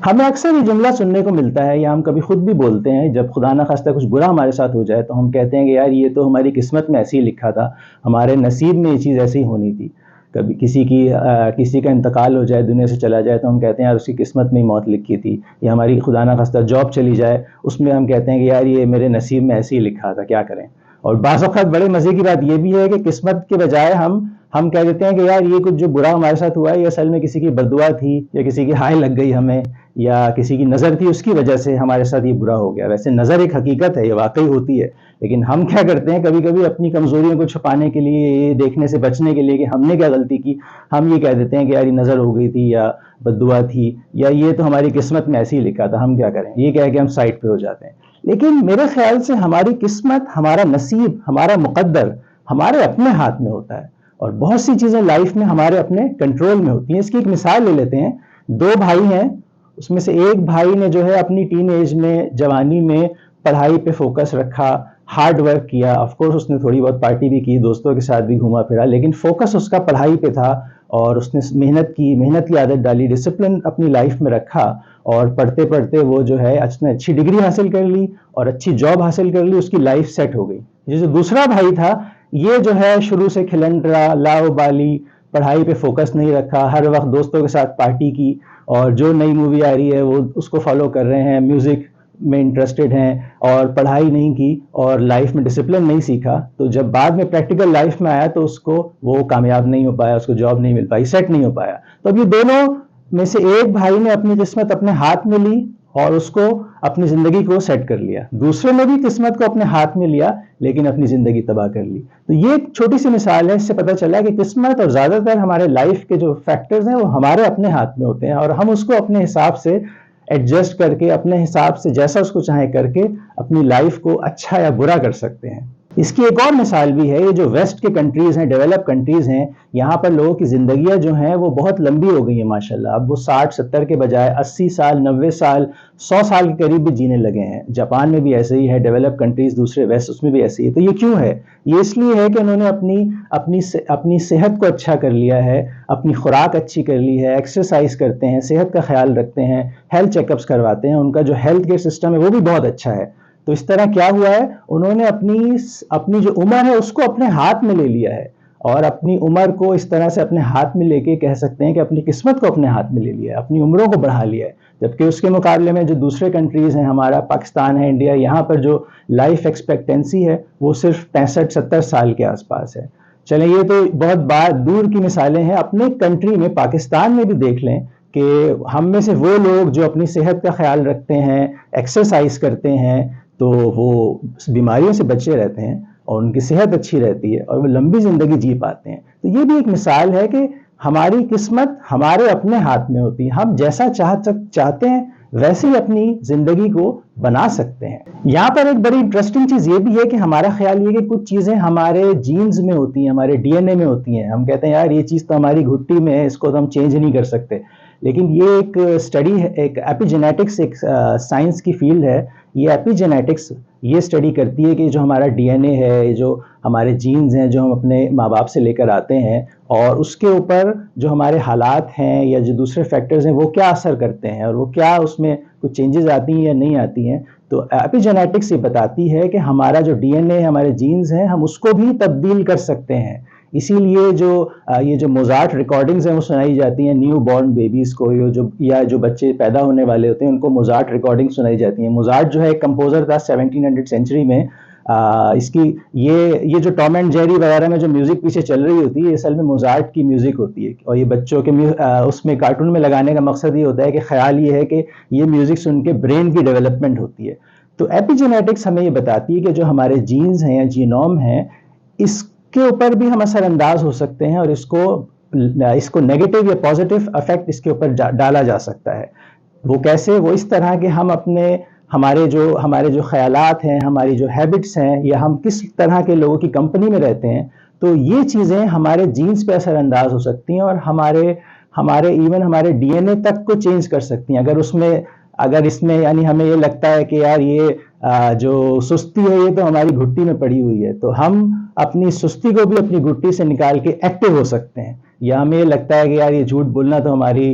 ہمیں اکثر یہ جملہ سننے کو ملتا ہے یا ہم کبھی خود بھی بولتے ہیں جب خدا نہ خواستہ کچھ برا ہمارے ساتھ ہو جائے تو ہم کہتے ہیں کہ یار یہ تو ہماری قسمت میں ایسے ہی لکھا تھا، ہمارے نصیب میں یہ چیز ایسی ہی ہونی تھی۔ کبھی کسی کا انتقال ہو جائے، دنیا سے چلا جائے تو ہم کہتے ہیں یار اس کی قسمت میں ہی موت لکھی تھی، یا ہماری خدا نہ خواستہ جاب چلی جائے اس میں ہم کہتے ہیں کہ یار یہ میرے نصیب میں ایسے ہی لکھا تھا، کیا کریں۔ اور بعض اوقات بڑے مزے کی بات یہ بھی ہے کہ قسمت کے بجائے ہم کہہ دیتے ہیں کہ یار یہ کچھ جو برا ہمارے ساتھ ہوا ہے یہ اصل میں کسی کی بددعا تھی، یا کسی کی ہائے لگ گئی ہمیں، یا کسی کی نظر تھی اس کی وجہ سے ہمارے ساتھ یہ برا ہو گیا۔ ویسے نظر ایک حقیقت ہے، یہ واقعی ہوتی ہے، لیکن ہم کیا کرتے ہیں کبھی کبھی اپنی کمزوریوں کو چھپانے کے لیے، یہ دیکھنے سے بچنے کے لیے کہ ہم نے کیا غلطی کی، ہم یہ کہہ دیتے ہیں کہ یار یہ نظر ہو گئی تھی، یا بددعا تھی، یا یہ تو ہماری قسمت میں ایسے ہی لکھا تھا، ہم کیا کریں، یہ کہہ کے ہم سائڈ پہ ہو جاتے ہیں۔ لیکن میرے خیال سے ہماری قسمت، ہمارا نصیب، ہمارا مقدر ہمارے اپنے ہاتھ میں ہوتا ہے، اور بہت سی چیزیں لائف میں ہمارے اپنے کنٹرول میں ہوتی ہیں۔ اس کی ایک مثال لے لیتے ہیں، دو بھائی ہیں، اس میں سے ایک بھائی نے جو ہے اپنی ٹین ایج میں، جوانی میں پڑھائی پہ فوکس رکھا، ہارڈ ورک کیا، آف کورس اس نے تھوڑی بہت پارٹی بھی کی، دوستوں کے ساتھ بھی گھوما پھرا، لیکن فوکس اس کا پڑھائی پہ تھا، اور اس نے محنت کی عادت ڈالی، ڈسپلن اپنی لائف میں رکھا، اور پڑھتے پڑھتے وہ جو ہے اس نے اچھی ڈگری حاصل کر لی اور اچھی جاب حاصل کر لی، اس کی لائف سیٹ ہو گئی۔ یہ جو دوسرا بھائی تھا یہ جو ہے شروع سے کھلنڈرا، لاؤبالی، پڑھائی پہ فوکس نہیں رکھا، ہر وقت دوستوں کے ساتھ پارٹی کی، اور جو نئی مووی آ رہی ہے وہ اس کو فالو کر رہے ہیں، میوزک میں انٹرسٹڈ ہیں، اور پڑھائی نہیں کی اور لائف میں ڈسپلن نہیں سیکھا۔ تو جب بعد میں پریکٹیکل لائف میں آیا تو اس کو وہ کامیاب نہیں ہو پایا، اس کو جاب نہیں مل پائی، سیٹ نہیں ہو پایا۔ تو اب یہ دونوں میں سے ایک بھائی نے اپنی قسمت اپنے ہاتھ میں لی اور اس کو اپنی زندگی کو سیٹ کر لیا، دوسرے نے بھی قسمت کو اپنے ہاتھ میں لیا لیکن اپنی زندگی تباہ کر لی۔ تو یہ ایک چھوٹی سی مثال ہے، اس سے پتہ چلا کہ قسمت اور زیادہ تر ہمارے لائف کے جو فیکٹرز ہیں وہ ہمارے اپنے ہاتھ میں ہوتے ہیں، اور ہم اس کو اپنے حساب سے ایڈجسٹ کر کے، اپنے حساب سے جیسا اس کو چاہیں کر کے اپنی لائف کو اچھا یا برا کر سکتے ہیں۔ اس کی ایک اور مثال بھی ہے، یہ جو ویسٹ کے کنٹریز ہیں، ڈیولپ کنٹریز ہیں، یہاں پر لوگوں کی زندگیاں جو ہیں وہ بہت لمبی ہو گئی ہیں ماشاءاللہ۔ اب وہ 60-70 کے بجائے 80 سال، 90 سال، 100 سال کے قریب بھی جینے لگے ہیں۔ جاپان میں بھی ایسے ہی ہے، ڈیولپ کنٹریز دوسرے ویسٹ اس میں بھی ایسے ہی ہے۔ تو یہ کیوں ہے؟ یہ اس لیے ہے کہ انہوں نے اپنی صحت کو اچھا کر لیا ہے، اپنی خوراک اچھی کر لی ہے، ایکسرسائز کرتے ہیں، صحت کا خیال رکھتے ہیں، ہیلتھ چیک اپس کرواتے ہیں، ان کا جو ہیلتھ کیئر سسٹم ہے وہ بھی بہت اچھا ہے۔ تو اس طرح کیا ہوا ہے، انہوں نے اپنی جو عمر ہے اس کو اپنے ہاتھ میں لے لیا ہے، اور اپنی عمر کو اس طرح سے اپنے ہاتھ میں لے کے کہہ سکتے ہیں کہ اپنی قسمت کو اپنے ہاتھ میں لے لیا ہے، اپنی عمروں کو بڑھا لیا ہے۔ جبکہ اس کے مقابلے میں جو دوسرے کنٹریز ہیں، ہمارا پاکستان ہے، انڈیا، یہاں پر جو لائف ایکسپیکٹنسی ہے وہ صرف 65-70 سال کے آس پاس ہے۔ چلیں یہ تو بہت دور کی مثالیں ہیں، اپنے کنٹری میں پاکستان میں بھی دیکھ لیں کہ ہم میں سے وہ لوگ جو اپنی صحت کا خیال رکھتے ہیں، ایکسرسائز کرتے ہیں، تو وہ بیماریوں سے بچے رہتے ہیں اور ان کی صحت اچھی رہتی ہے اور وہ لمبی زندگی جی پاتے ہیں۔ تو یہ بھی ایک مثال ہے کہ ہماری قسمت ہمارے اپنے ہاتھ میں ہوتی ہے، ہم جیسا چاہتے ہیں ویسے ہی اپنی زندگی کو بنا سکتے ہیں۔ یہاں پر ایک بڑی انٹرسٹنگ چیز یہ بھی ہے کہ ہمارا خیال یہ کہ کچھ چیزیں ہمارے جینز میں ہوتی ہیں، ہمارے ڈی این اے میں ہوتی ہیں، ہم کہتے ہیں یار یہ چیز تو ہماری گھٹی میں ہے، اس کو تو ہم چینج نہیں کر سکتے۔ لیکن یہ ایک اسٹڈی ہے، ایک ایپی جینیٹکس، ایک سائنس کی فیلڈ ہے، یہ ایپی جینیٹکس یہ اسٹڈی کرتی ہے کہ جو ہمارا ڈی این اے ہے، جو ہمارے جینز ہیں جو ہم اپنے ماں باپ سے لے کر آتے ہیں، اور اس کے اوپر جو ہمارے حالات ہیں یا جو دوسرے فیکٹرز ہیں وہ کیا اثر کرتے ہیں، اور وہ کیا اس میں کچھ چینجز آتی ہیں یا نہیں آتی ہیں۔ تو ایپی جینیٹکس یہ بتاتی ہے کہ ہمارا جو ڈی این اے، ہمارے جینز ہیں، ہم اس کو بھی تبدیل کر سکتے ہیں۔ اسی لیے یہ جو موزارٹ ریکارڈنگز ہیں وہ سنائی جاتی ہیں نیو بورن بیبیز کو، یا جو بچے پیدا ہونے والے ہوتے ہیں ان کو موزارٹ ریکارڈنگ سنائی جاتی ہیں۔ موزارٹ جو ہے ایک کمپوزر تھا 1700 سینچری میں، اس کی یہ جو ٹام اینڈ جیری وغیرہ میں جو میوزک پیچھے چل رہی ہوتی ہے اصل میں موزارٹ کی میوزک ہوتی ہے، اور یہ بچوں کے اس میں کارٹون میں لگانے کا مقصد یہ ہوتا ہے کہ خیال یہ ہے کہ یہ میوزک سن کے برین کی ڈیولپمنٹ ہوتی ہے۔ تو ایپی جینیٹکس ہمیں یہ بتاتی ہے کہ جو ہمارے جینز ہیں یا جینوم ہیں، اس کے اوپر بھی ہم اثر انداز ہو سکتے ہیں، اور اس کو نیگیٹو یا پازیٹیو افیکٹ اس کے اوپر ڈالا جا سکتا ہے۔ وہ کیسے؟ وہ اس طرح کہ ہمارے جو خیالات ہیں، ہماری جو ہیبٹس ہیں، یا ہم کس طرح کے لوگوں کی کمپنی میں رہتے ہیں، تو یہ چیزیں ہمارے جینز پہ اثر انداز ہو سکتی ہیں، اور ایون ہمارے ڈی این اے تک کو چینج کر سکتی ہیں۔ اگر اس میں یعنی ہمیں یہ لگتا ہے کہ یار یہ جو سستی ہے یہ تو ہماری گھٹی میں پڑی ہوئی ہے، تو ہم اپنی سستی کو بھی اپنی گھٹی سے نکال کے ایکٹیو ہو سکتے ہیں۔ یا ہمیں یہ لگتا ہے کہ یار یہ جھوٹ بولنا تو ہماری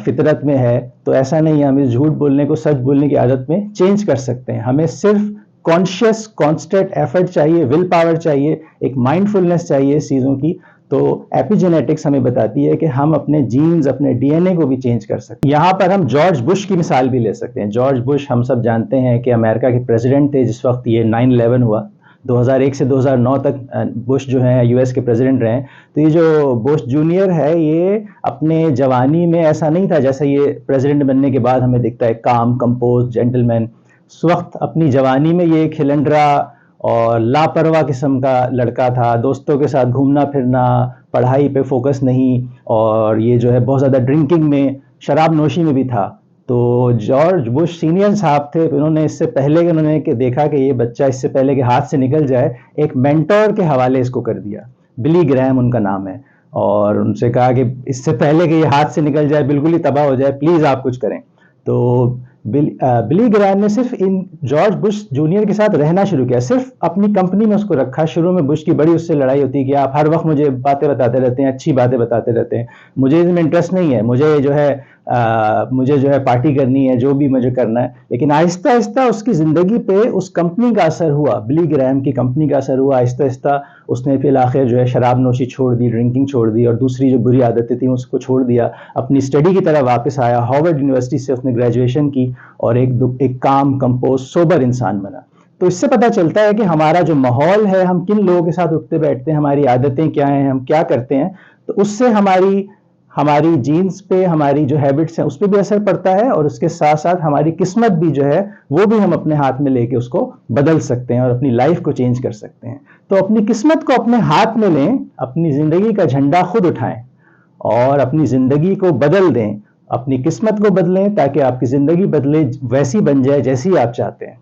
فطرت میں ہے، تو ایسا نہیں ہے. ہم اس جھوٹ بولنے کو سچ بولنے کی عادت میں چینج کر سکتے ہیں. ہمیں صرف کانشیس کانسٹنٹ ایفرٹ چاہیے، ول پاور چاہیے، ایک مائنڈ فلنس چاہیے اس چیزوں کی. تو ایپی جینیٹکس ہمیں بتاتی ہے کہ ہم اپنے جینز، اپنے ڈی این اے کو بھی چینج کر سکتے ہیں. یہاں پر ہم جارج بش کی مثال بھی لے سکتے ہیں. جارج بش ہم سب جانتے ہیں کہ امریکہ کے پریزیڈنٹ تھے جس وقت یہ 9/11 ہوا. 2001 سے 2009 تک بش جو ہیں یو ایس کے پریزیڈنٹ رہے. تو یہ جو بش جونیئر ہے یہ اپنے جوانی میں ایسا نہیں تھا جیسے یہ پریزیڈنٹ بننے کے بعد ہمیں دکھتا ہے، کام کمپوز جینٹل مین. اس وقت اپنی جوانی میں یہ کھلنڈرا اور لاپرواہ قسم کا لڑکا تھا. دوستوں کے ساتھ گھومنا پھرنا، پڑھائی پہ فوکس نہیں، اور یہ جو ہے بہت زیادہ ڈرنکنگ میں، شراب نوشی میں بھی تھا. تو جارج بش سینئر صاحب تھے. انہوں نے اس سے پہلے کہ انہوں نے دیکھا کہ یہ بچہ اس سے پہلے کہ ہاتھ سے نکل جائے، ایک مینٹور کے حوالے اس کو کر دیا. بلی گرہم ان کا نام ہے. اور ان سے کہا کہ اس سے پہلے کہ یہ ہاتھ سے نکل جائے، بالکل ہی تباہ ہو جائے، پلیز آپ کچھ کریں. تو بلی گرہم نے صرف ان جارج بش جونیئر کے ساتھ رہنا شروع کیا، صرف اپنی کمپنی میں اس کو رکھا. شروع میں بش کی بڑی اس سے لڑائی ہوتی کہ آپ ہر وقت مجھے باتیں بتاتے رہتے ہیں، اچھی باتیں بتاتے رہتے ہیں، مجھے اس میں انٹرسٹ نہیں ہے، مجھے جو ہے پارٹی کرنی ہے، جو بھی مجھے کرنا ہے. لیکن آہستہ آہستہ اس کی زندگی پہ اس کمپنی کا اثر ہوا، بلی گرہم کی کمپنی کا اثر ہوا. آہستہ آہستہ اس نے فی الآخر جو ہے شراب نوشی چھوڑ دی، ڈرنکنگ چھوڑ دی، اور دوسری جو بری عادتیں تھیں اس کو چھوڑ دیا. اپنی اسٹڈی کی طرح واپس آیا. ہارورڈ یونیورسٹی سے اس نے گریجویشن کی اور ایک کام کمپوز سوبر انسان بنا. تو اس سے پتہ چلتا ہے کہ ہمارا جو ماحول ہے، ہم کن لوگوں کے ساتھ اٹھتے بیٹھتے ہیں، ہماری عادتیں کیا ہیں، ہم کیا کرتے ہیں، تو اس سے ہماری جینز پہ، ہماری جو ہیبٹس ہیں اس پہ بھی اثر پڑتا ہے. اور اس کے ساتھ ساتھ ہماری قسمت بھی جو ہے وہ بھی ہم اپنے ہاتھ میں لے کے اس کو بدل سکتے ہیں اور اپنی لائف کو چینج کر سکتے ہیں. تو اپنی قسمت کو اپنے ہاتھ میں لیں، اپنی زندگی کا جھنڈا خود اٹھائیں اور اپنی زندگی کو بدل دیں. اپنی قسمت کو بدلیں تاکہ آپ کی زندگی بدلے، ویسی بن جائے جیسی آپ چاہتے ہیں.